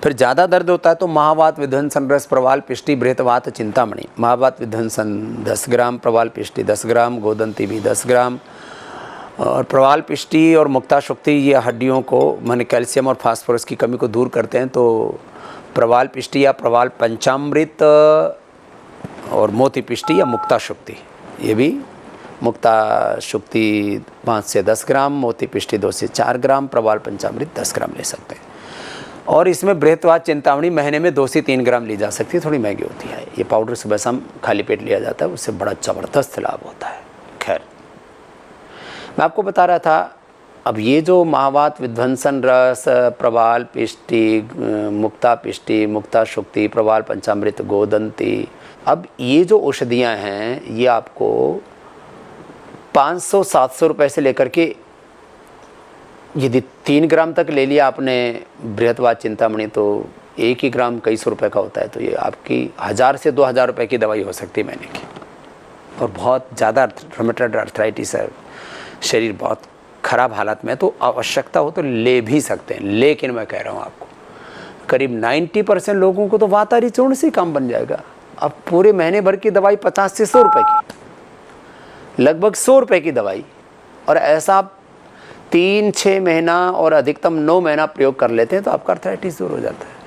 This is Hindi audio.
फिर ज़्यादा दर्द होता है तो महावात विध्वंसन रस प्रवाल पिष्टि बृहतवात चिंतामणि। महावात विध्वंसन 10 ग्राम, प्रवाल पिष्टि 10 ग्राम, गोदंती भी 10 ग्राम। और प्रवाल पिष्टि और मुक्ताशुक्ति ये हड्डियों को माने कैल्शियम और फास्फोरस की कमी को दूर करते हैं, तो प्रवाल पिष्टि या प्रवाल पंचामृत और मोती पिष्टि या मुक्ताशुक्ति, ये भी मुक्ताशुक्ति 5 से 10 ग्राम, मोती पिष्टि 2 से 4 ग्राम, प्रवाल पंचामृत 10 ग्राम ले सकते हैं। और इसमें बृहतवात चिंतामणि महीने में 2 से 3 ग्राम ली जा सकती है, थोड़ी महंगी होती है। ये पाउडर सुबह शाम खाली पेट लिया जाता है, उससे बड़ा ज़बरदस्त लाभ होता है। खैर, मैं आपको बता रहा था, अब ये जो महावात विध्वंसन रस, प्रवाल पिष्टि, मुक्ता पिष्टि, मुक्ताशुक्ति, प्रवाल पंचामृत, गोदंती, अब ये जो औषधियाँ हैं ये आपको 500-700 रुपये से लेकर के, यदि 3 ग्राम तक ले लिया आपने बृहतवात चिंतामणि तो 1 ही ग्राम कई सौ रुपये का होता है। तो ये आपकी 1000 से 2000 रुपये की दवाई हो सकती है महीने की। और बहुत ज़्यादा रूमेटॉइड आर्थराइटिस है, शरीर बहुत ख़राब हालत में, तो आवश्यकता हो तो ले भी सकते हैं। लेकिन मैं कह रहा हूँ आपको, करीब 90% लोगों को तो वातारी चूर्ण से ही काम बन जाएगा। अब पूरे महीने भर की दवाई 50 से 100 रुपये की, लगभग 100 रुपये की दवाई, और ऐसा आप 3-6 महीना और अधिकतम 9 महीना प्रयोग कर लेते हैं तो आपका आर्थराइटिस दूर हो जाता है।